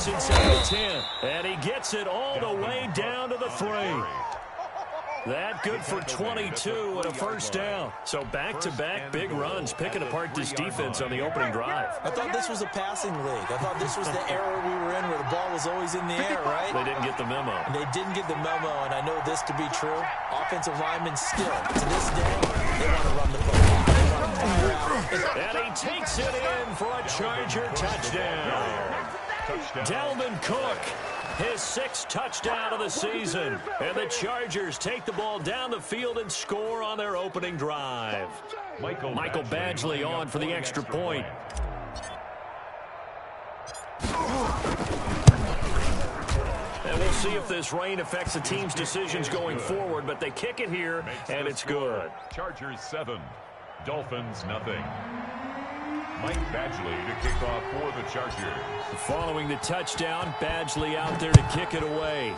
this inside the 10. And he gets it all the way down to the 3. That good for 22 and a first down. So back-to-back big runs, picking apart this defense on the opening drive. I thought this was a passing league. I thought this was the era we were in where the ball was always in the air, right? They didn't get the memo. And they didn't get the memo, and I know this to be true. Offensive linemen still, to this day, they want to run the football. They want to fire out. And he takes it in for a Charger touchdown. Dalvin Cook, his 6th touchdown of the season. And the Chargers take the ball down the field and score on their opening drive. Michael Badgley on for the extra point. And we'll see if this rain affects the team's decisions going forward, but they kick it here, and it's good. Chargers 7, Dolphins nothing. Mike Badgley to kick off for the Chargers. Following the touchdown, Badgley out there to kick it away.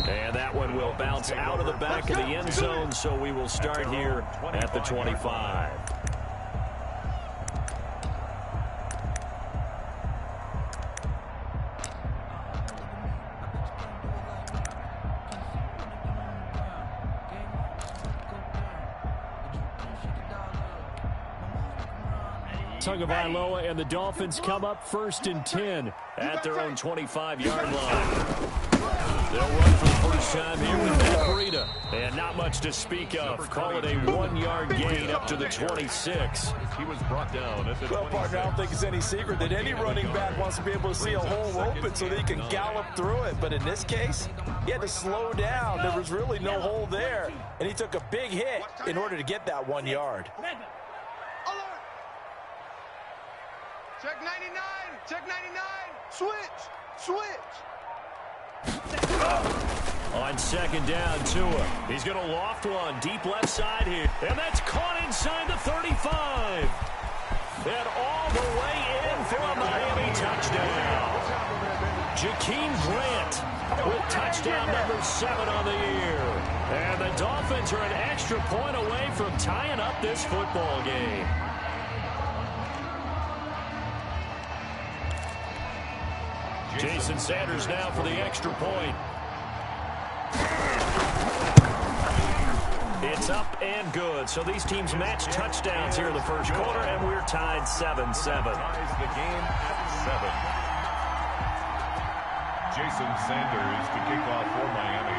And that one will bounce out of the back of the end zone, so we will start here at the 25. Tagovailoa and the Dolphins come up 1st and 10 at their own 25-yard line. They'll run for the first time here with Matt Breida. And not much to speak of. Call it a 1-yard gain up to the 26. He was brought down at the 26. Well, partner, I don't think it's any secret that any running back wants to be able to see a hole open so that he can gallop through it. But in this case, he had to slow down. There was really no hole there. And he took a big hit in order to get that 1 yard. Check 99. Check 99. Switch. On 2nd down, Tua. He's going to loft one deep left side here. And that's caught inside the 35. And all the way in for a Miami touchdown. Jakeem Grant with touchdown number 7 on the year. And the Dolphins are an extra point away from tying up this football game. Jason Sanders now for the extra point. It's up and good. So these teams match touchdowns here in the first quarter, and we're tied 7-7. Ties the game at 7. Jason Sanders to kick off for Miami.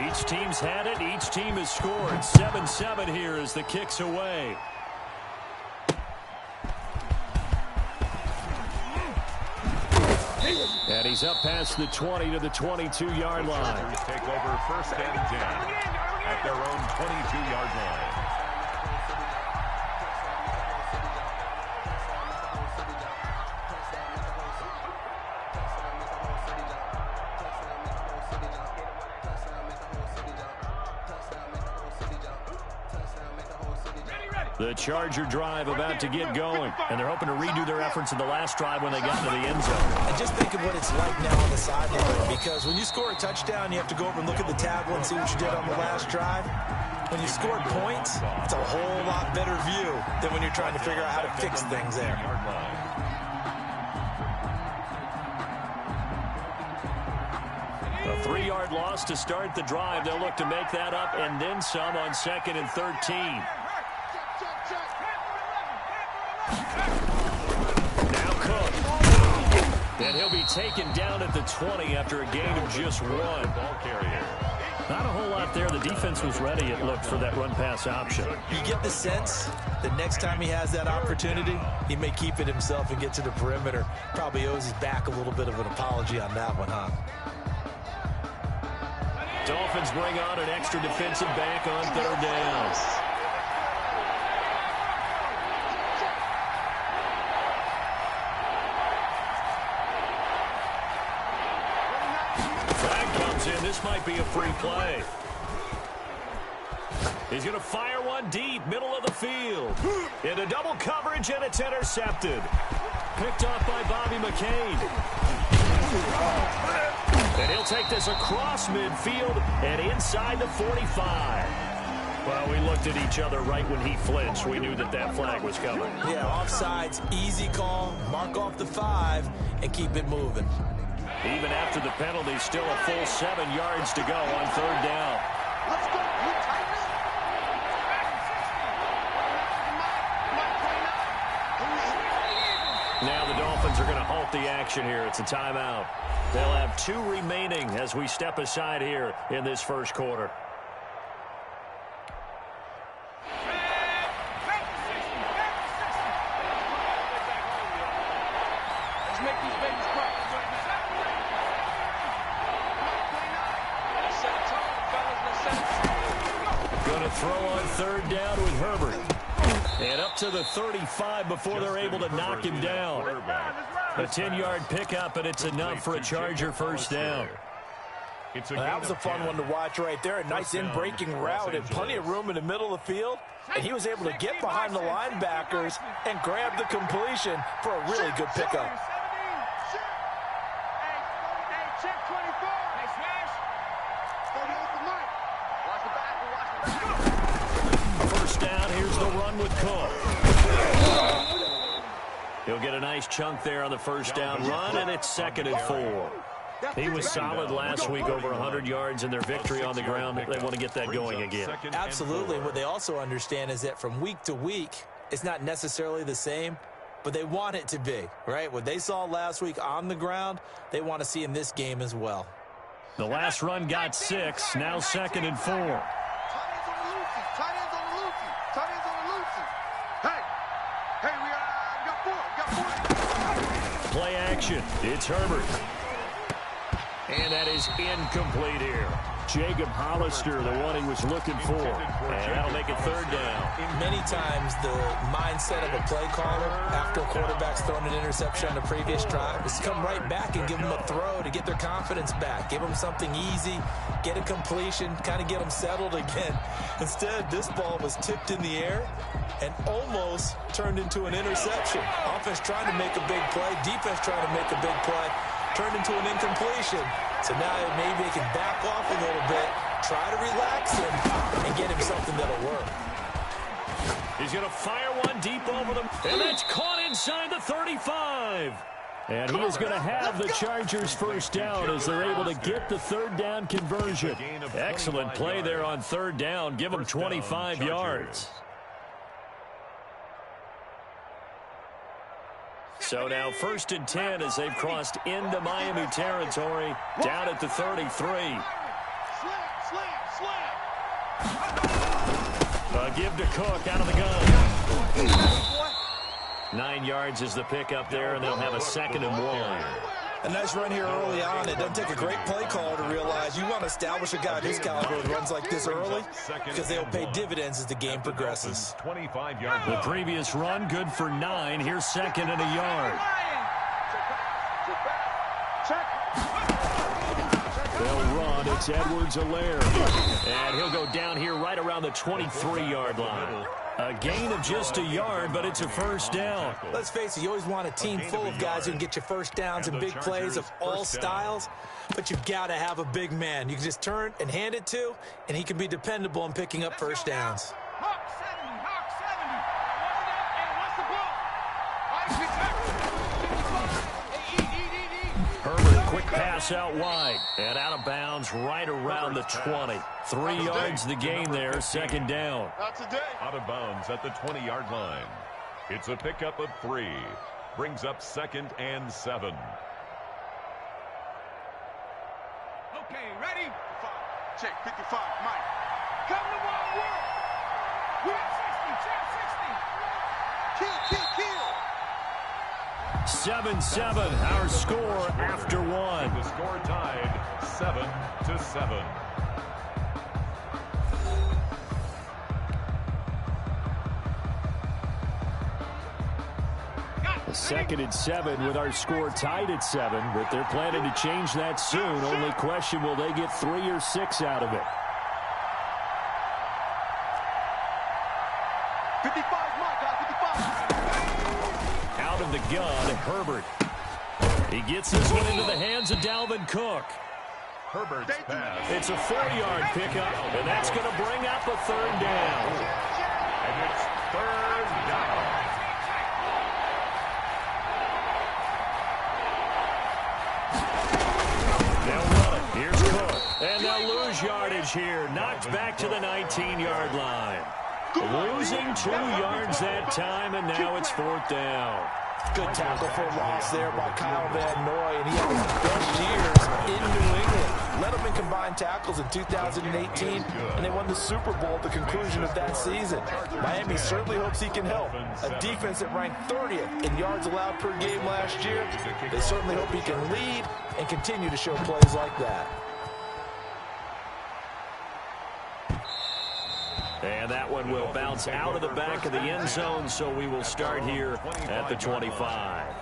Each team's had it. Each team has scored. 7-7 here as the kick's away. And he's up past the 20 to the 22-yard line. Take over 1st and 10 at their own 22-yard line. The Charger drive about to get going, and they're hoping to redo their efforts in the last drive when they got to the end zone. And just think of what it's like now on the sideline, because when you score a touchdown, you have to go over and look at the table and see what you did on the last drive. When you scored points, it's a whole lot better view than when you're trying to figure out how to fix things there. A 3-yard loss to start the drive. They'll look to make that up and then some on 2nd and 13. Now Cook. And he'll be taken down at the 20 after a gain of just 1. Ball carrier. Not a whole lot there. The defense was ready, it looked, for that run-pass option. You get the sense that next time he has that opportunity, he may keep it himself and get to the perimeter. Probably owes his back a little bit of an apology on that one, huh? Dolphins bring on an extra defensive back on 3rd down. Flag comes in. This might be a free play. He's going to fire one deep, middle of the field. Into double coverage, and it's intercepted. Picked off by Bobby McCain. And he'll take this across midfield and inside the 45. Well, we looked at each other right when he flinched. We knew that that flag was coming. Yeah, offsides, easy call, mark off the 5, and keep it moving. Even after the penalty, still a full 7 yards to go on 3rd down. Let's go, you Titans. Now the Dolphins are going to halt the action here. It's a timeout. They'll have 2 remaining as we step aside here in this first quarter. Let's make these babies cry. Going to throw on 3rd down with Herbert. And up to the 35 before they're able to knock him down. A 10-yard pickup, and it's enough for a Charger first down. That was a fun one to watch right there. A nice in-breaking route and plenty of room in the middle of the field. And he was able to get behind the linebackers and grab the completion for a really good pickup. First down, here's the run with Cook. He'll get a nice chunk there on the first down run, and it's 2nd and 4. He was solid last week, over 100 yards in their victory on the ground. They want to get that going again. Absolutely. What they also understand is that from week to week, it's not necessarily the same, but they want it to be, right? What they saw last week on the ground, they want to see in this game as well. The last run got 6, now 2nd and 4. Tight ends on the loosey. Tight ends on the loosey. Tight ends on the loosey. Hey, we got 4. Play action. It's Herbert. And that is incomplete here. Jacob Hollister, the one he was looking for. And that'll make it 3rd down. Many times the mindset of a play caller after a quarterback's thrown an interception on the previous drive is to come right back and give them a throw to get their confidence back. Give them something easy, get a completion, kind of get them settled again. Instead, this ball was tipped in the air and almost turned into an interception. Offense trying to make a big play, defense trying to make a big play, turned into an incompletion. So now maybe they can back off a little bit, try to relax him, and get him something that'll work. He's going to fire one deep over them, and that's caught inside the 35. And he is going to have the Chargers first down as they're able to get the 3rd down conversion. Excellent play there on 3rd down. Give them 25 yards. So now 1st and 10 as they've crossed into Miami territory, down at the 33. Slam. Give to Cook out of the gun. 9 yards is the pickup there, and they'll have a 2nd and 1. A nice run here early on. It doesn't take a great play caller to realize you want to establish a guy of his caliber who runs like this early because they'll pay dividends as the game progresses. The previous run, good for 9. Here's 2nd and a yard. They'll run. It's Edwards-Helaire. And he'll go down here right around the 23-yard line. A gain of just a yard, but it's a first down. Let's face it, you always want a team full of guys who can get you first downs and big plays of all styles, but you've got to have a big man you can just turn and hand it to, and he can be dependable in picking up first downs. Hawk 70, Herbert, a quick pass out wide, and out of bounds right around the 20. 3 yards the gain there, 2nd down. Out of bounds at the 20-yard line. It's a pickup of 3. Brings up 2nd and 7. Okay, ready? Check 55, Mike. Come to one world. We at 60, check 60. Kill. 7-7, our score after 1. The score tied 7-7. A 2nd and 7 with our score tied at 7, but they're planning to change that soon. Only question, will they get 3 or 6 out of it? 55, Mike, 55. Out of the gun, Herbert. He gets this one into the hands of Dalvin Cook. Herbert's pass. It's a 4-yard pickup, and that's going to bring up a third down. And it's third down. Here's Cook, and they'll lose yardage here. Knocked back to the 19-yard line. Losing 2 yards that time, and now it's 4th down. Good tackle for loss there by Kyle Van Noy, and he had his best years in New England. Led them in combined tackles in 2018, and they won the Super Bowl at the conclusion of that season. Miami certainly hopes he can help. A defense that ranked 30th in yards allowed per game last year. They certainly hope he can lead and continue to show plays like that. And that one will bounce out of the back of the end zone, so we will start here at the 25.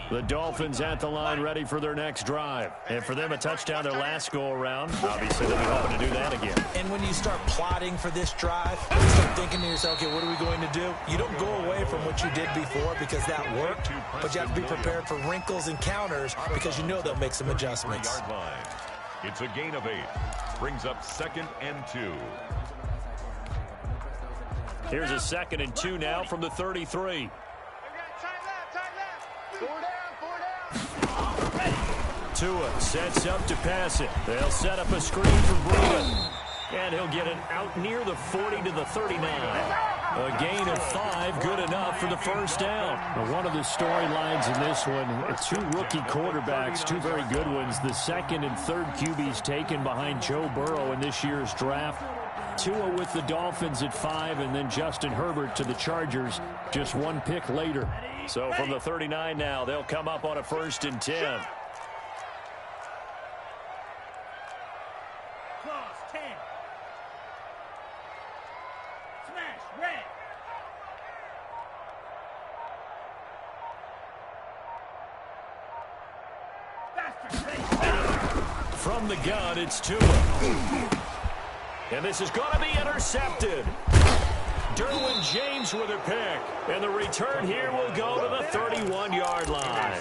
The Dolphins at the line, ready for their next drive. And for them, a touchdown their last go-around. Obviously, they'll be hoping to do that again. And when you start plotting for this drive, you start thinking to yourself, okay, what are we going to do? You don't go away from what you did before because that worked, but you have to be prepared for wrinkles and counters because you know they'll make some adjustments. It's a gain of 8. Brings up 2nd and 2. Here's a 2nd and 2 now from the 33. Tua sets up to pass it. They'll set up a screen for Breeden. And he'll get it out near the 40 to the 39. A gain of 5, good enough for the first down. Well, one of the storylines in this one, 2 rookie quarterbacks, 2 very good ones. The 2nd and 3rd QBs taken behind Joe Burrow in this year's draft. Tua with the Dolphins at 5, and then Justin Herbert to the Chargers just 1 pick later. So from the 39 now, they'll come up on a 1st and 10. From the gun, it's Tua. And this is going to be intercepted. Derwin James with a pick. And the return here will go to the 31-yard line.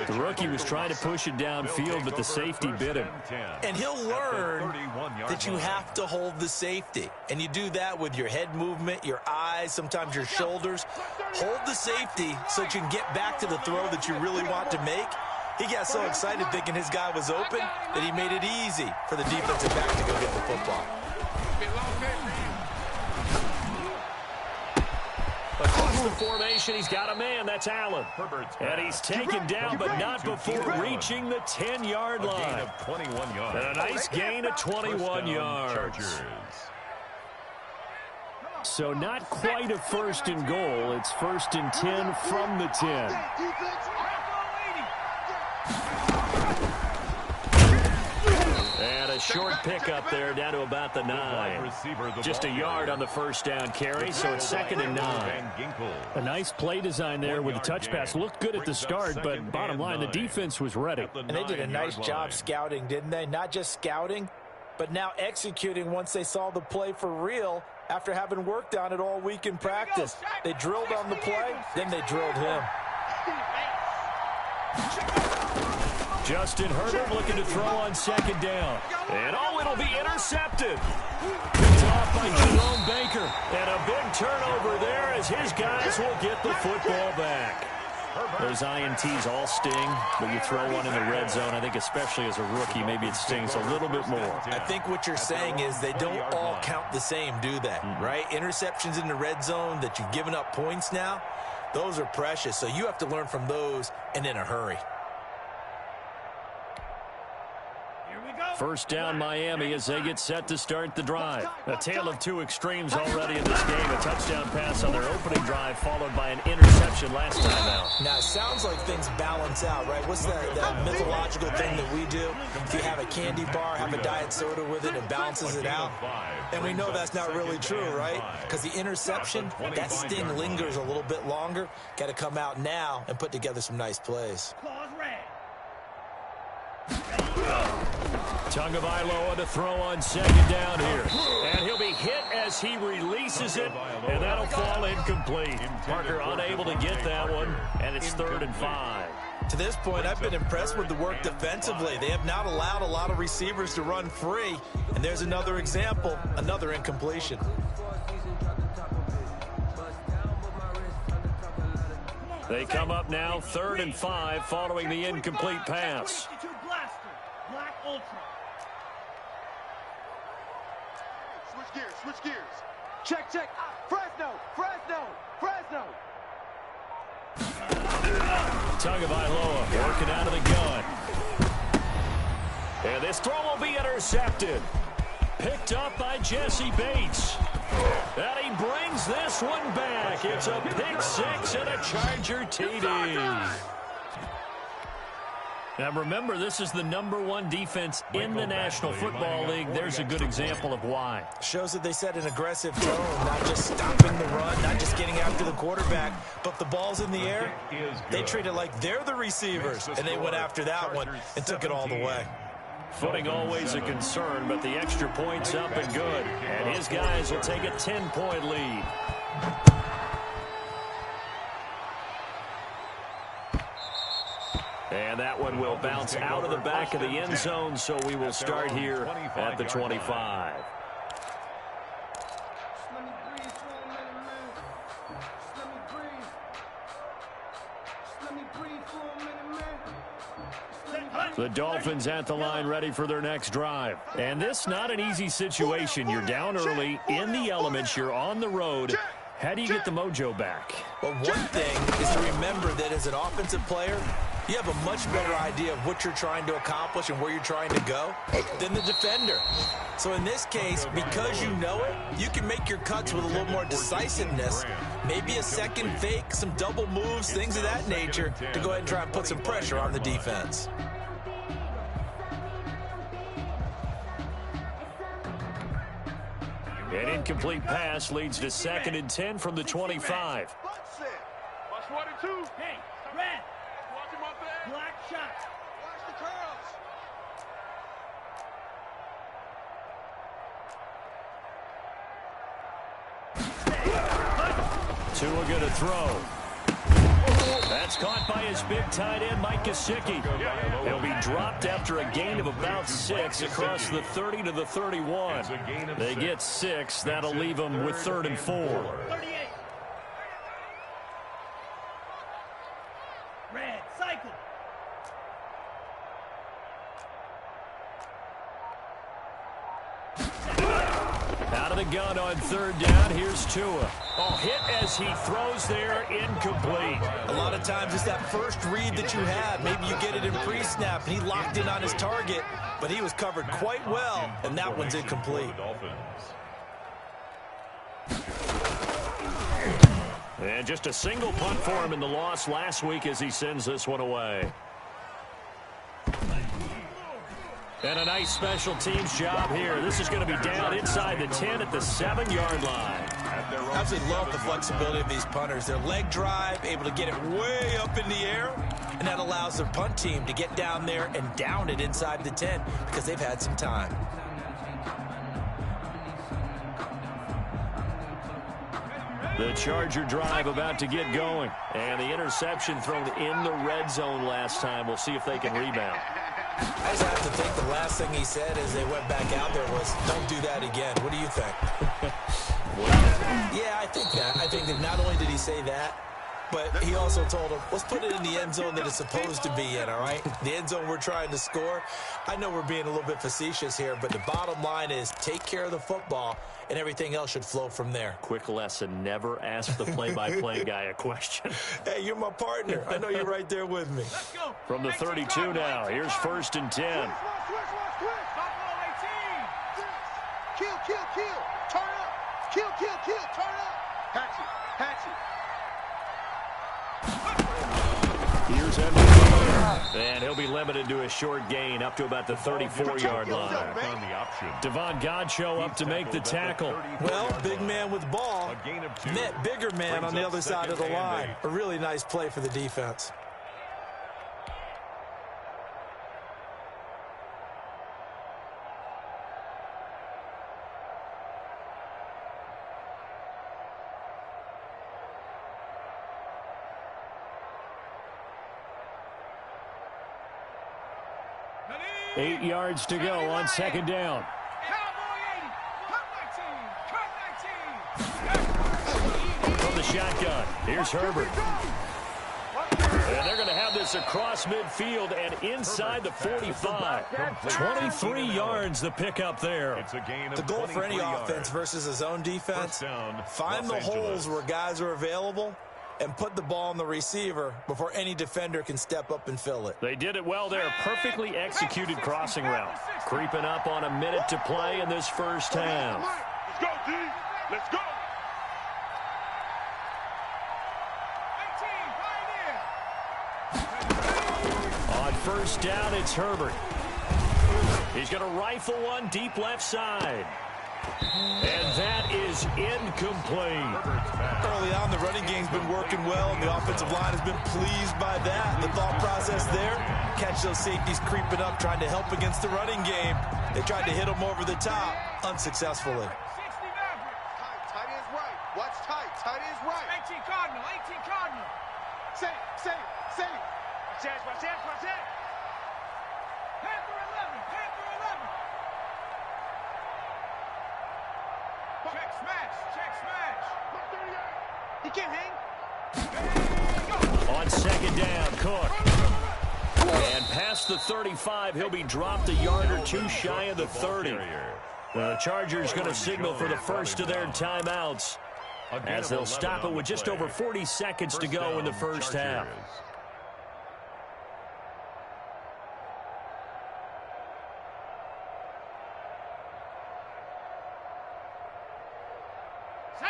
The rookie was trying to push it downfield, but the safety bit him. And he'll learn that you have to hold the safety. And you do that with your head movement, your eyes, sometimes your shoulders. Hold the safety so that you can get back to the throw that you really want to make. He got so excited thinking his guy was open that he made it easy for the defensive back to go get the football. Across the formation, he's got a man. That's Allen. And he's taken down, but not before reaching the 10-yard line. And a nice gain of 21 yards. So not quite a 1st and goal. It's 1st and 10 from the 10. And a short pickup there down to about the 9. Just a yard on the first down carry, so it's 2nd and 9. A nice play design there with the touch pass. Looked good at the start, but bottom line, the defense was ready. And they did a nice job scouting, didn't they? Not just scouting, but now executing once they saw the play for real after having worked on it all week in practice. They drilled on the play, then they drilled him. Justin Herbert looking to throw on 2nd down. And it'll be intercepted. Picked off by Jerome Baker. And a big turnover there as his guys will get the football back. Those INTs all sting, but you throw one in the red zone, I think especially as a rookie, maybe it stings a little bit more. I think what you're saying is they don't all count the same, do they? Right? Interceptions in the red zone that you've given up points now, those are precious. So you have to learn from those and in a hurry. First down Miami as they get set to start the drive. A tale of 2 extremes already in this game. A touchdown pass on their opening drive followed by an interception last time out. Now, it sounds like things balance out, right? What's that mythological thing that we do? If you have a candy bar, have a diet soda with it, it balances it out. And we know that's not really true, right? Because the interception, that sting lingers a little bit longer. Got to come out now and put together some nice plays. Tagovailoa to throw on second down here. And he'll be hit as he releases it, and that'll fall incomplete. Parker unable to get that one, and it's 3rd and 5. To this point, I've been impressed with the work defensively. They have not allowed a lot of receivers to run free. And there's another example, another incompletion. They come up now 3rd and 5 following the incomplete pass. Switch gears. Check. Fresno. Tagovailoa working out of the gun. And this throw will be intercepted. Picked up by Jesse Bates. And he brings this one back. It's a pick six and a Charger TD. Now remember, this is the #1 defense in the National Football League. There's a good example of why. Shows that they set an aggressive tone, not just stopping the run, not just getting after the quarterback, but the ball's in the air. They treat it like they're the receivers, and they went after that one and took it all the way. Footing always a concern, but the extra point's up and good. And his guys will take a 10-point lead. And that one will bounce out of the back of the end zone, so we will start here at the 25. The Dolphins at the line ready for their next drive. And this not an easy situation. You're down early, in the elements, you're on the road. How do you get the mojo back? Well, one thing is to remember that as an offensive player, you have a much better idea of what you're trying to accomplish and where you're trying to go than the defender. So in this case, because you know it, you can make your cuts with a little more decisiveness, maybe a second fake, some double moves, things of that nature, to go ahead and try and put some pressure on the defense. An incomplete pass leads to 2nd and 10 from the 25. Watch 1 and 2. Hey, red. Watch him up there. Black shot. Watch the curls. Tua going to throw. That's caught by his big tight end, Mike Gesicki. He'll be dropped after a gain of about 6 across the 30 to the 31. They get 6. That'll leave them with 3rd and 4. 38. Red, cycle. Out of the gun on 3rd down. Here's Tua. Oh, hit as he throws there, incomplete. A lot of times it's that first read that you have. Maybe you get it in pre-snap, and he locked in on his target, but he was covered quite well, and that one's incomplete. And just a single punt for him in the loss last week as he sends this one away. And a nice special teams job here. This is going to be down inside the 10 at the 7-yard line. I absolutely love the flexibility of these punters. Their leg drive, able to get it way up in the air, and that allows their punt team to get down there and down it inside the 10 because they've had some time. The Charger drive about to get going. And the interception thrown in the red zone last time. We'll see if they can rebound. I just have to think the last thing he said as they went back out there was, don't do that again. What do you think? Yeah, I think that. I think that not only did he say that, but he also told him, let's put it in the end zone that it's supposed to be in, all right? The end zone we're trying to score. I know we're being a little bit facetious here, but the bottom line is take care of the football, and everything else should flow from there. Quick lesson, never ask the play-by-play guy a question. Hey, you're my partner. I know you're right there with me. From the 32 now, here's 1st and 10. Switch. Kill. Turn up. Kill. Turn up. Hatch it. Here's MVP. And he'll be limited to a short gain up to about the 34-yard line. Devon Godchaux up to make the tackle. Well, big man with ball met bigger man on the other side of the line. A really nice play for the defense. 8 yards to go on second down. From the shotgun, here's Herbert. And they're going to have this across midfield and inside the 45. 23 yards the pickup there. It's a gain of The goal for any 23 yards. offense versus a zone defense, find the holes where guys are available and put the ball on the receiver before any defender can step up and fill it. They did it well there. Perfectly executed crossing route. Creeping up on a minute to play in this first half. Let's go, D. Let's go. On first down, it's Herbert. He's going to rifle one deep left side. And that is incomplete. Early on, the running game's been working well, and the offensive line has been pleased by that. The thought process there, catch those safeties creeping up, trying to help against the running game. They tried to hit them over the top, unsuccessfully. Tight end's right. Watch tight. Tight end's right. 18 Cardinal. 18 Cardinal. Safe. Watch that. Panther 11. Panther 11. Check smash. He can't hang. On second down, Cook. And past the 35, he'll be dropped a yard or two shy of the 30. The Chargers going to signal for the first of their timeouts, as they'll stop it with just over 40 seconds to go in the first half.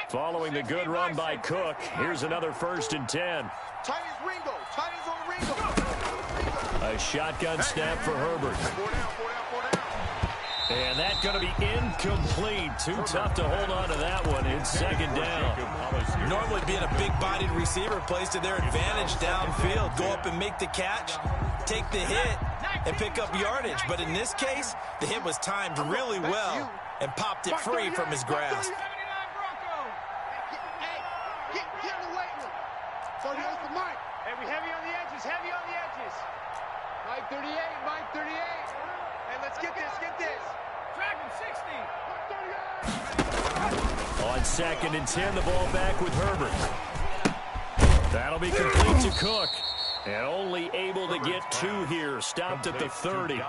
Following the good run by Cook, here's another 1st and 10. Tight end's Ringo. Tight end's on Ringo. A shotgun snap for Herbert. 4 down. And that's going to be incomplete. Too tough to hold on to that one. It's second down. Normally being a big-bodied receiver plays to their advantage downfield. Go up and make the catch, take the hit, and pick up yardage. But in this case, the hit was timed really well and popped it free from his grasp. Get in the weight room. So here's the Mike. Hey, we heavy on the edges. Mike 38. Hey, let's get this. Dragon 60. On second and 10, the ball back with Herbert. That'll be complete to Cook. And only able to get 2 here. Stopped at the 30.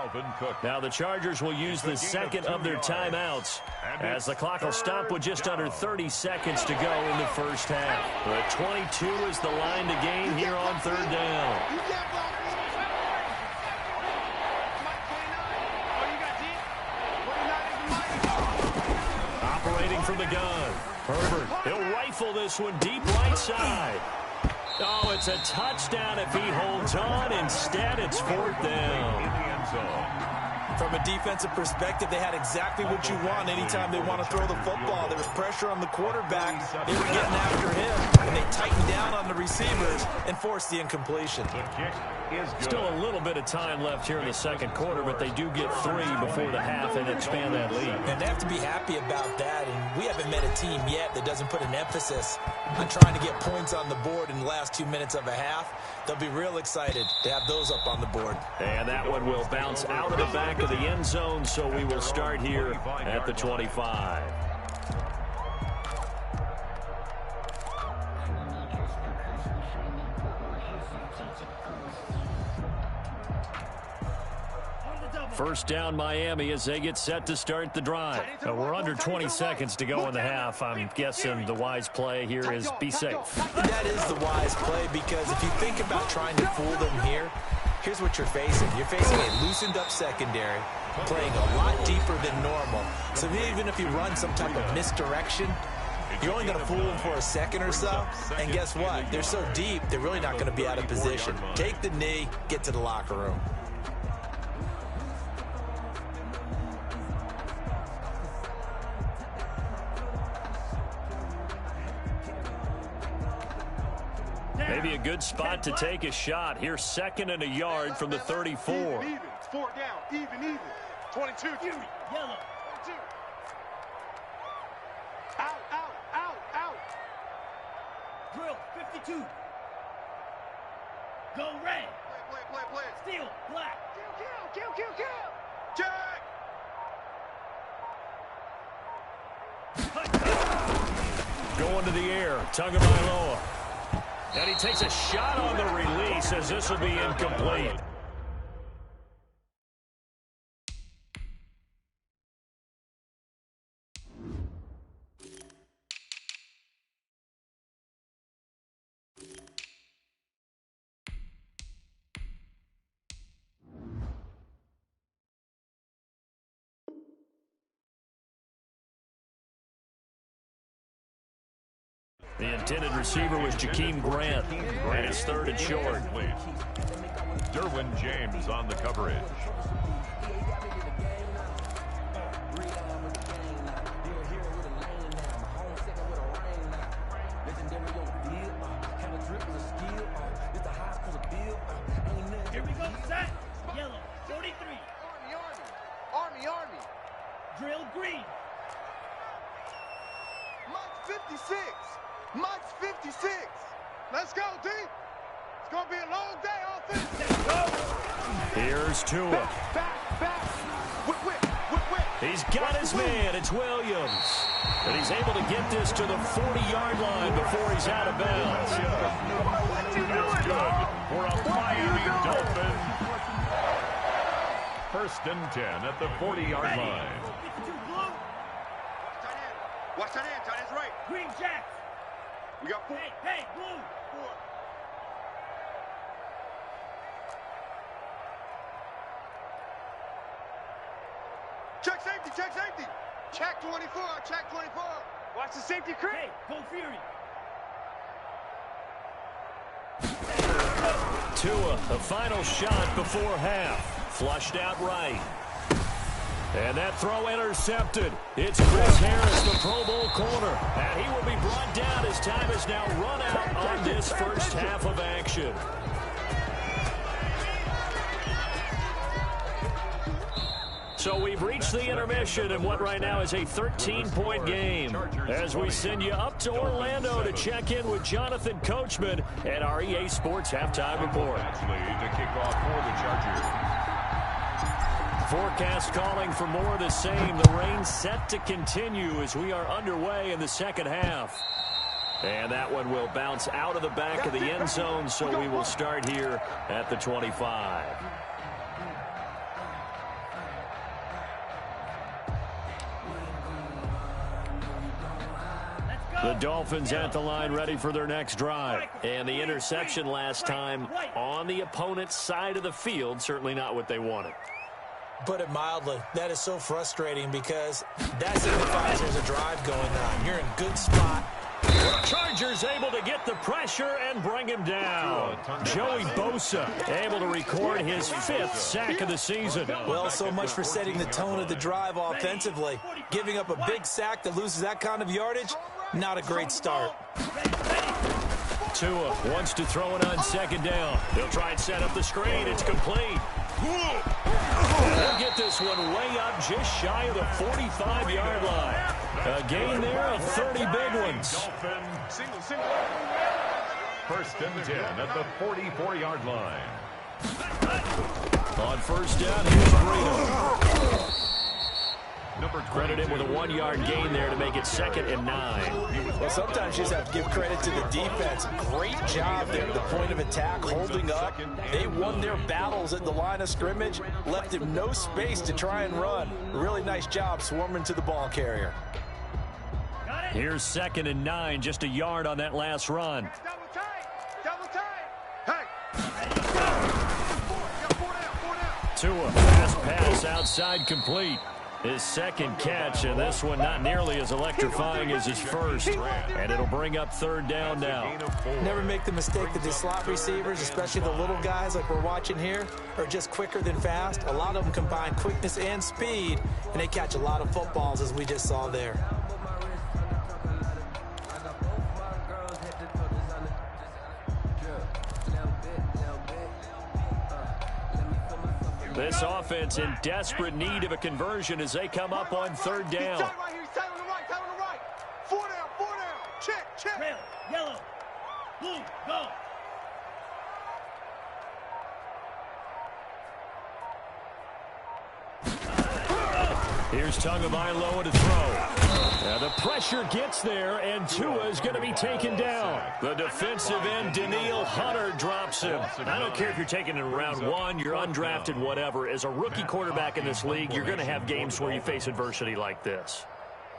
Now the Chargers will use the second of their timeouts, as the clock will stop with just under 30 seconds to go in the first half. The 22 is the line to gain here on third down. You can't block me. Operating from the gun. Herbert, he'll rifle this one deep right side. Oh, it's a touchdown if he holds on. Instead, it's 4th down. From a defensive perspective, they had exactly what you want anytime they want to throw the football. There was pressure on the quarterback. They were getting after him, and they tightened down on the receivers and forced the incompletion. Still a little bit of time left here in the second quarter, but they do get 3 before the half and expand that lead. And they have to be happy about that, and we haven't met a team yet that doesn't put an emphasis on trying to get points on the board in the last 2 minutes of a half. They'll be real excited to have those up on the board. And that one will bounce out of the back of the end zone, so we will start here at the 25. First down, Miami, as they get set to start the drive. We're under 20 seconds to go in the half. I'm guessing the wise play here is be safe. That is the wise play, because if you think about trying to fool them here, here's what you're facing. You're facing a loosened up secondary, playing a lot deeper than normal. So even if you run some type of misdirection, you're only going to fool them for a second or so. And guess what? They're so deep, they're really not going to be out of position. Take the knee, get to the locker room. Maybe a good spot to take a shot. Here's 2nd and a yard from the 34. Even. It's 4 down. Even. 22. Yellow. 22. Out. Drill 52. Go red. Play. Steel black. Kill. Check. Going to the air, Tagovailoa. And he takes a shot on the release as this will be incomplete. The intended receiver was Jakeem Grant, and it's third and short. Derwin James on the coverage. Here we go, set. Yellow, 43. Army. Drill green. Mike's 56. Mike's 56. Let's go, D. It's going to be a long day offense. Let's go. Here's Tua. Back. Whip. He's got his man. It's Williams. And he's able to get this to the 40-yard line before he's out of bounds. That's good for a Miami Dolphin. First and 10 at the 40-yard line. 52 blue. Watch that end. Tight end's right. Green Jacks. We got 4. Hey, blue. 4. Check safety. Check 24. Watch the safety creep. Hey, go Fury. Tua, the final shot before half. Flushed out right. And that throw intercepted. It's Chris Harris, the Pro Bowl corner. And he will be brought down as time has now run out on this first half of action. So we've reached the intermission in what right now is a 13-point game. As we send you up to Orlando to check in with Jonathan Coachman at our EA Sports Halftime Report. To kick off for the Chargers. Forecast calling for more of the same. The rain set to continue as we are underway in the second half. And that one will bounce out of the back of the end zone, so we will start here at the 25. The Dolphins at the line ready for their next drive. And the interception last time on the opponent's side of the field, certainly not what they wanted. Put it mildly, that is so frustrating because that signifies there's a drive going on. You're in good spot. Chargers able to get the pressure and bring him down. Joey Bosa able to record his 5th sack of the season. Well, so much for setting the tone of the drive offensively. Giving up a big sack that loses that kind of yardage, not a great start. Tua wants to throw it on second down. He'll try and set up the screen. It's complete. They'll get this one way up just shy of the 45-yard line. A gain there of 30 big ones. First and 10 at the 44-yard line. On first down, here's Brito. Credited with a 1-yard gain there to make it 2nd and 9. Well, sometimes you just have to give credit to the defense. Great job there at the point of attack, holding up. They won their battles at the line of scrimmage, left him no space to try and run. Really nice job swarming to the ball carrier. Here's 2nd and 9, just a yard on that last run. Double tight. Hey. Tua, fast pass outside complete. His second catch, and this one not nearly as electrifying as his first. And it'll bring up 3rd down now. Never make the mistake that the slot receivers, especially the little guys like we're watching here, are just quicker than fast. A lot of them combine quickness and speed, and they catch a lot of footballs, as we just saw there. This offense in desperate need of a conversion as they come up on 3rd down. He's tight right here. He's tight on the right. 4 down. Check. Red, yellow, blue, go. Here's Tagovailoa to throw. Now the pressure gets there, and Tua is going to be taken down. The defensive end, Danielle Hunter, drops him. I don't care if you're taking it in round 1, you're undrafted, whatever. As a rookie quarterback in this league, you're going to have games where you face adversity like this.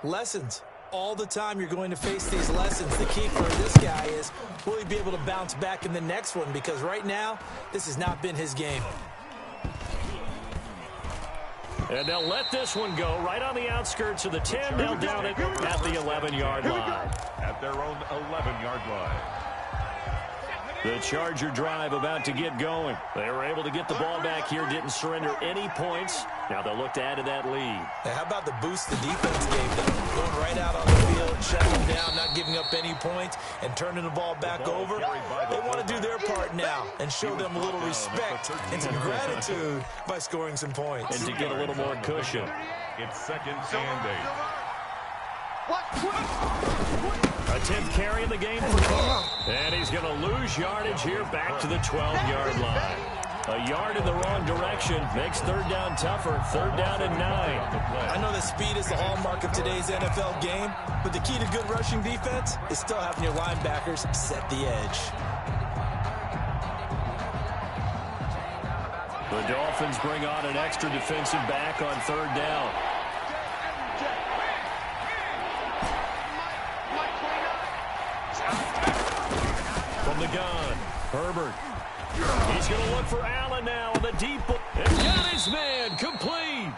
Lessons. All the time you're going to face these lessons. The key for this guy is, will he be able to bounce back in the next one? Because right now, this has not been his game. And they'll let this one go right on the outskirts of the 10. They'll down it at the 11-yard line. At their own 11-yard line. The Charger drive about to get going. They were able to get the ball back here, didn't surrender any points. Now they'll look to add to that lead. Now, how about the boost the defense gave them? Going right out on the field, shutting them down, not giving up any points, and turning the ball back over. They want to do their part now and show them a little respect and some gratitude by scoring some points. And to get a little more cushion. It's 2nd and 8. A 10th carry in the game for Carr. And he's going to lose yardage here back to the 12-yard line. A yard in the wrong direction makes third down tougher. 3rd down and 9. I know that speed is the hallmark of today's NFL game, but the key to good rushing defense is still having your linebackers set the edge. The Dolphins bring on an extra defensive back on 3rd down. From the gun, Herbert. He's going to look for Allen now in the deep. And got his man complete.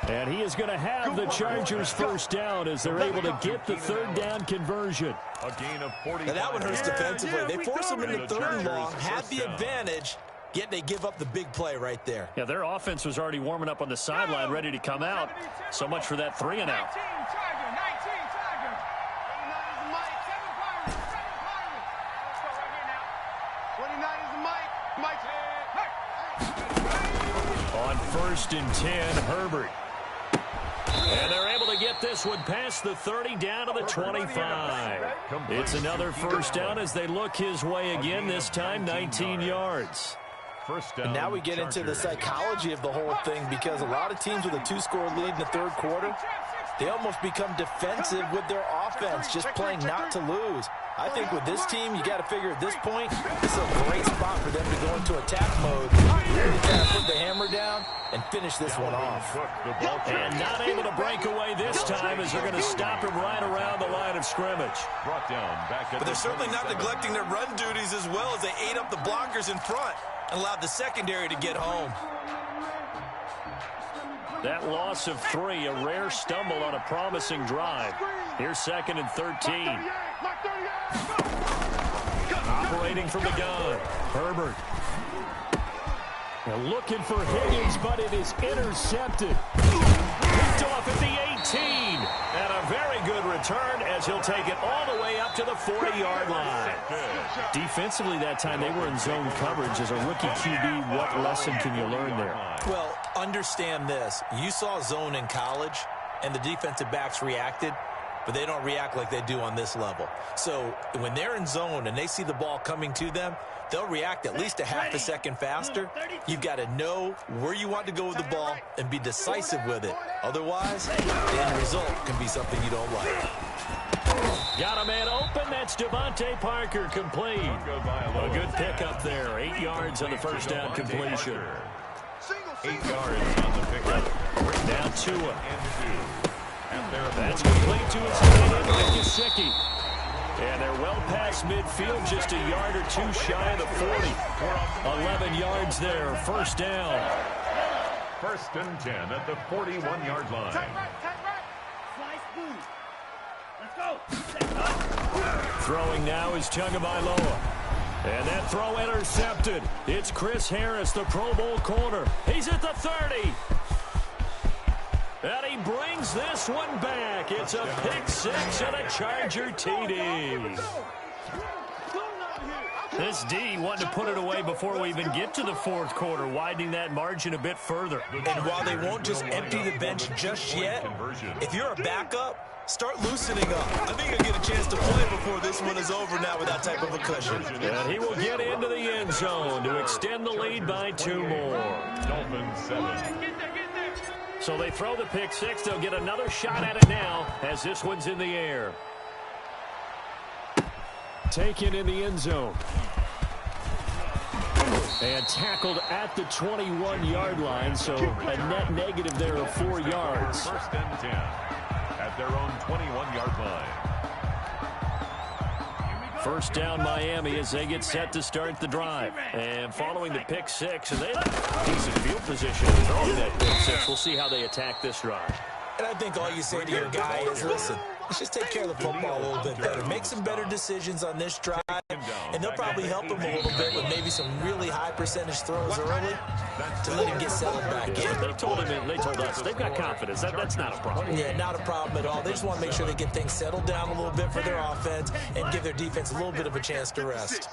And he is going to have the Chargers first down as they're able to get the 3rd down conversion. A gain of 40. Now that one hurts defensively. They force them into 3rd and long, have the advantage, yet they give up the big play right there. Yeah, their offense was already warming up on the sideline, ready to come out. So much for that 3 and out. On 1st and 10, Herbert. And they're able to get this one past the 30 down to the 25. It's another first down as they look his way again, this time 19 yards. First down. And now we get into the psychology of the whole thing, because a lot of teams with a 2-score lead in the 3rd quarter, they almost become defensive with their offense, just playing not to lose. I think with this team, you got to figure at this point, this is a great spot for them to go into attack mode, really kind of put the hammer down and finish this one off. And not able to break away this time as they're going to stop him right around the line of scrimmage. Brought down back at but they're certainly not neglecting their run duties as well, as they ate up the blockers in front and allowed the secondary to get home. That loss of 3, a rare stumble on a promising drive. Here's 2nd and 13. Operating from the gun, Herbert. They're looking for Higgins, but it is intercepted. Picked off at the 18. And a very good return as he'll take it all the way up to the 40-yard line. Defensively that time, they were in zone coverage. As a rookie QB, what lesson can you learn there? Well, understand this. You saw zone in college, and the defensive backs reacted, but they don't react like they do on this level. So when they're in zone and they see the ball coming to them, they'll react at least a half a second faster. You've got to know where you want to go with the ball and be decisive with it. Otherwise, the end result can be something you don't like. Got a man open. That's Devontae Parker, complete. A good pickup there. 8 yards on the first down completion. 8 yards on the pickup. Now Tua. That's complete to his tight end, Mike Gesicki. And they're well past midfield, just a yard or 2 shy of the 40. 11 yards there, first down. 1st and 10 at the 41-yard line. Throwing now is Tagovailoa. And that throw intercepted. It's Chris Harris, the Pro Bowl corner. He's at the 30. And he brings this one back. It's a pick 6 and a Charger TD. This D wanted to put it away before we even get to the 4th quarter, widening that margin a bit further. And while they won't just empty the bench just yet, if you're a backup, start loosening up. I think you'll get a chance to play before this one is over now with that type of a cushion. And he will get into the end zone to extend the lead by 2 more. Dolphins 7. So they throw the pick six. They'll get another shot at it now as this one's in the air. Taken in the end zone. And tackled at the 21-yard line, so a net negative there of 4 yards. First and 10 at their own 21-yard line. First down Miami as they get set to start the drive. And following the pick six, and they have decent field position throwing that pick six. We'll see how they attack this drive. And I think all you say to your guy is, listen, let's just take care of the football a little bit better. Make some better decisions on this drive, and they'll probably help him a little bit with maybe some really high percentage throws early to let him get settled back in. They told us they've got confidence. That's not a problem. Yeah, not a problem at all. They just want to make sure they get things settled down a little bit for their offense and give their defense a little bit of a chance to rest.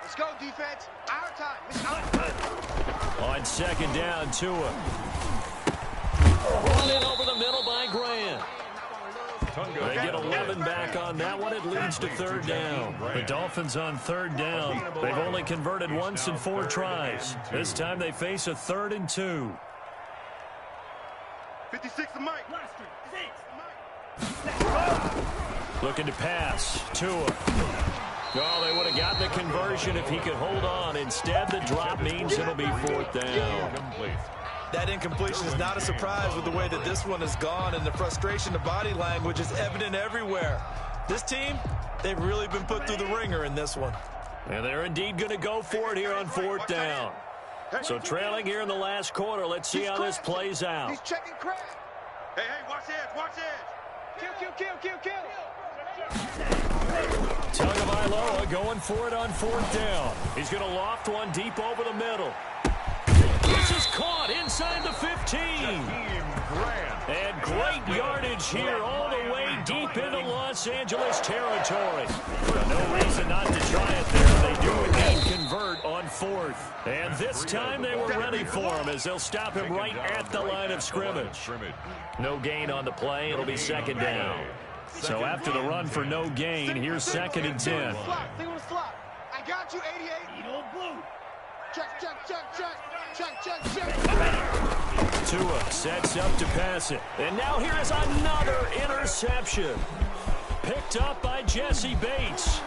Let's go, defense. Our time. It's our time. On second down, Tua. Run in over the middle by Grant. They get 11 back on that one. It leads to third down. The Dolphins on third down. They've only converted once in 4 tries. This time they face a 3rd and 2. 56 to Mike. Looking to pass. Tua. Oh, they would have gotten the conversion if he could hold on. Instead, the drop means it'll be 4th down. That incompletion is not a surprise with the way that this one has gone, and the frustration, the body language is evident everywhere. This team, they've really been put through the ringer in this one. And they're indeed going to go for it here on 4th down. So trailing here in the last quarter, let's see how this plays out. He's checking crab. Hey, watch edge, watch edge. Kill. Tagovailoa going for it on 4th down. He's going to loft one deep over the middle. This is caught inside the 15. And great yardage here all the way deep into Los Angeles territory. No reason not to try it there. They do indeed convert on 4th. And this time they were ready for him as they'll stop him right at the line of scrimmage. No gain on the play. It'll be 2nd down. So after the run for no gain, here's 2nd and 10. Stay on the slot. I got you, 88. Eat old blue. Check. Tua sets up to pass it. And now here is another interception. Picked up by Jesse Bates.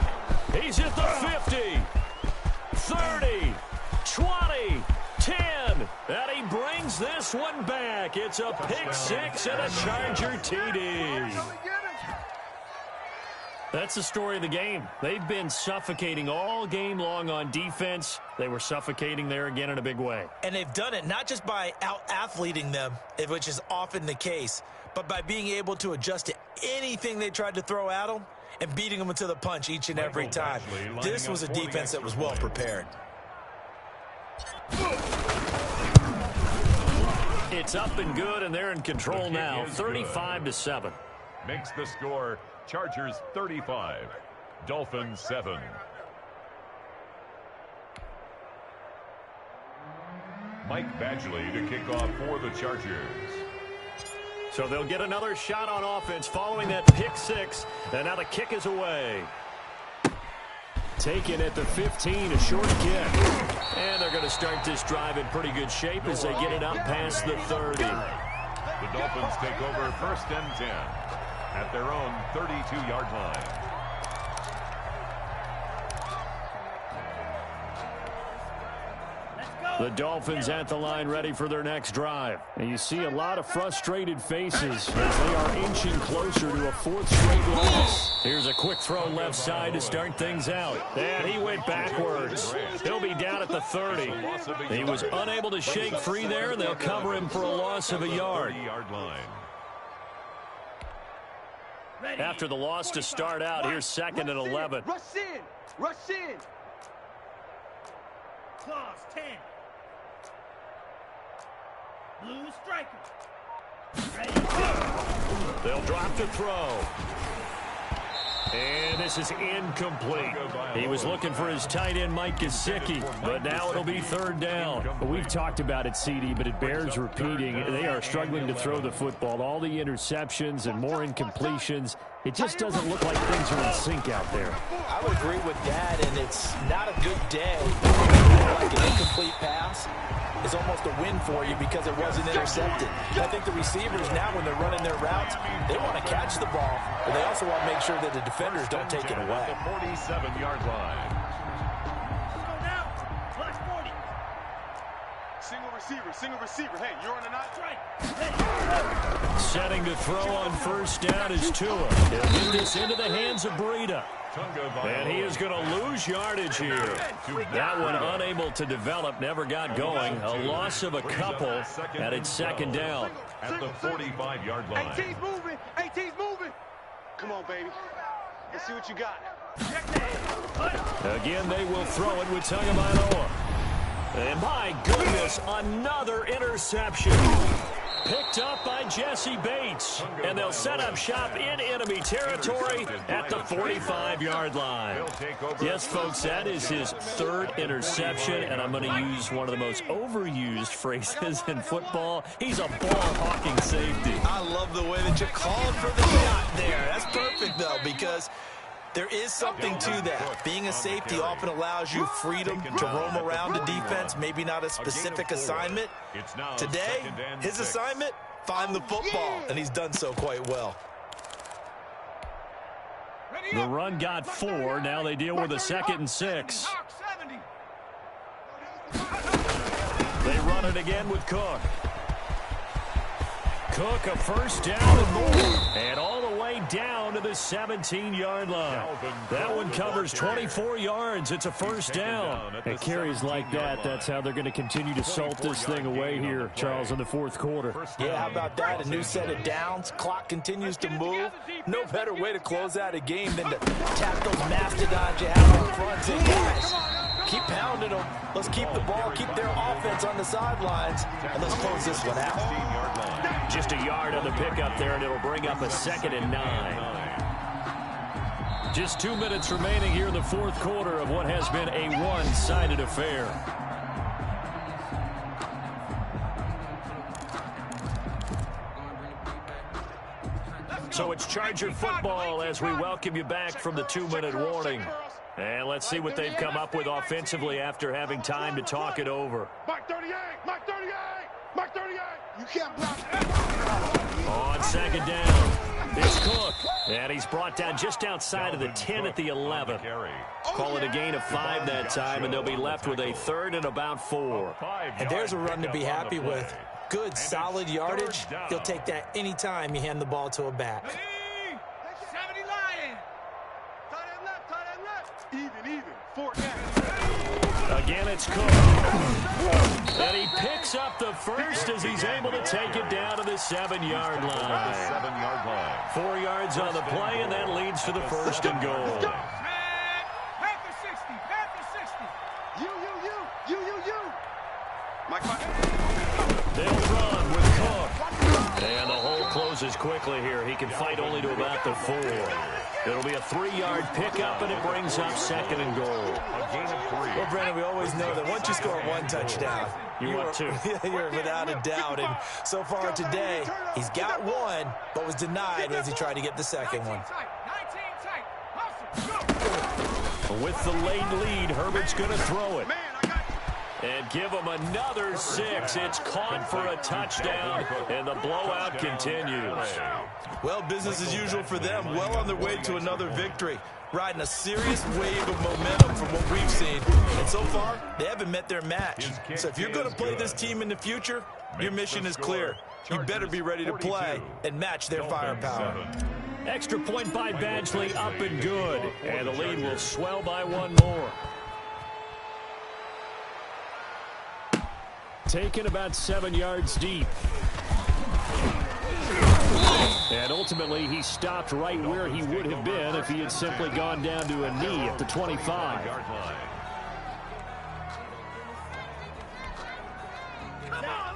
He's at the 50, 30, 20, 10. And he brings this one back. It's a pick six and a Charger TD. That's the story of the game. They've been suffocating all game long on defense. They were suffocating there again in a big way. And they've done it not just by out-athleting them, which is often the case, but by being able to adjust to anything they tried to throw at them and beating them into the punch each and every time. This was a defense that was well prepared. It's up and good, and they're in control now, 35-7. Makes the score Chargers 35, Dolphins 7. Mike Badgley to kick off for the Chargers. So they'll get another shot on offense following that pick six, and now the kick is away. Taken at the 15, a short kick. And they're going to start this drive in pretty good shape as they get it up past the 30. The Dolphins take over 1st and 10. At their own 32-yard line. The Dolphins at the line ready for their next drive. And you see a lot of frustrated faces as they are inching closer to a 4th straight loss. Here's a quick throw left side to start things out. And he went backwards. He'll be down at the 30. He was unable to shake free there, and they'll cover him for a loss of a yard. After the loss to start out, here's 2nd and 11. Rush in. Claws 10. Blue striker. Ready. They'll drop to throw. And this is incomplete. He was looking for his tight end, Mike Gesicki, but now it'll be 3rd down. We've talked about it, CD, but it bears repeating. They are struggling to throw the football. All the interceptions and more incompletions. It just doesn't look like things are in sync out there. I would agree with that, and it's not a good day. Like an incomplete pass is almost a win for you because it wasn't intercepted. I think the receivers now, when they're running their routes, they want to catch the ball, but they also want to make sure that the defenders don't take it away. The 47-yard line. Go now. Plus 40. Single receiver. Hey, you're on the nine. That's right. Setting to throw on first down is Tua. He'll get this into the hands of Breida. And he is going to lose yardage here. That one unable to develop, never got going. A loss of a couple, and it's second down. At the 45-yard line. 18's moving. 18's moving. Come on, baby. Let's see what you got. Again, they will throw it with Tagovailoa. And my goodness, another interception. Picked up by Jesse Bates. And they'll set up shop in enemy territory at the 45-yard line. Yes, folks, that is his third interception, and I'm going to use one of the most overused phrases in football. He's a ball-hawking safety. I love the way that you called for the shot there. That's perfect, though, because there is something to that. Being a safety often allows you freedom to roam around the defense, maybe not a specific assignment. Today, his assignment, find the football, and he's done so quite well. The run got 4. Now they deal with a 2nd and 6. They run it again with Cook. Cook, a first down and more. And all the way down to the 17-yard line. That one covers 24 yards. It's a first down. And carries like that, that's how they're going to continue to salt this thing away here, Charles, in the fourth quarter. Yeah, how about that? A new set of downs. Clock continues to move. No better way to close out a game than to tap those mastodons you have in front. And guys, keep pounding them. Let's keep the ball, keep their offense on the sidelines, and let's close this one out. Just a yard on the pickup there, and it'll bring up a 2nd and 9. Just 2 minutes remaining here in the fourth quarter of what has been a one-sided affair. So it's Charger football as we welcome you back from the 2-minute warning. And let's see what they've come up with offensively after having time to talk it over. Mike 38! Mike 38! Mike 38! You can't block. On second down, it's Cook. And he's brought down just outside of the 10 at the 11. Call it a gain of 5 that time, and they'll be left with a 3rd and about 4. And there's a run to be happy with. Good, solid yardage. He'll take that anytime you hand the ball to a back. 70 Lion. Tight end left. Even. 4 down. Again, it's Cook. And he picks up the first as he's able to take it down to the 7-yard line. 7-yard line. 4 yards on the play, and that leads to the 1st and goal. Panther 60. Panther 60. You. Mike. They'll run with Cook. And the hole closes quickly here. He can fight only to about the 4. It'll be a 3-yard pickup, and it brings up 2nd and goal. A gain of 3. Well, Brandon, we always know that once you score 1 touchdown, want 2. You're without a doubt. And so far today, he's got 1, but was denied as he tried to get the 2nd one. 19 tight. Hustle. Go. With the late lead, Herbert's going to throw it. And give him another 6. It's caught for a touchdown, and the blowout continues. Well, business as usual for them. Well on their way to another victory. Riding a serious wave of momentum from what we've seen. And so far, they haven't met their match. So if you're going to play this team in the future, your mission is clear. You better be ready to play and match their firepower. Extra point by Badgley, up and good. And the lead will swell by 1 more. Taken about 7 yards deep. And ultimately, he stopped right where he would have been if he had simply gone down to a knee at the 25.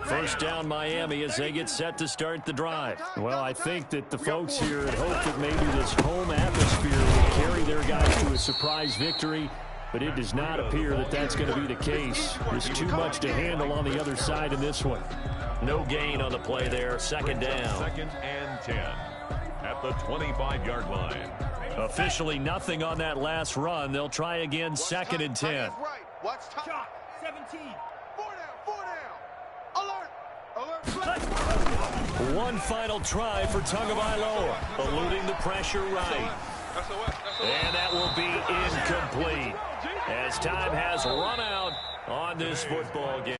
First down, Miami, as they get set to start the drive. Well, I think that the folks here had hoped that maybe this home atmosphere would carry their guys to a surprise victory, but it does not appear that that's going to be the case. There's too much to handle on the other side in this one. No gain on the play there. 2nd down. 2nd and 10. At the 25-yard line. Officially nothing on that last run. They'll try again, Watch 2nd time. and 10. Tight end's right. Watch time. Shot. 17. 4 down. Alert. Alert. Flag. One final try for Tagovailoa, eluding the pressure right. And that will be incomplete as time has run out on this football game.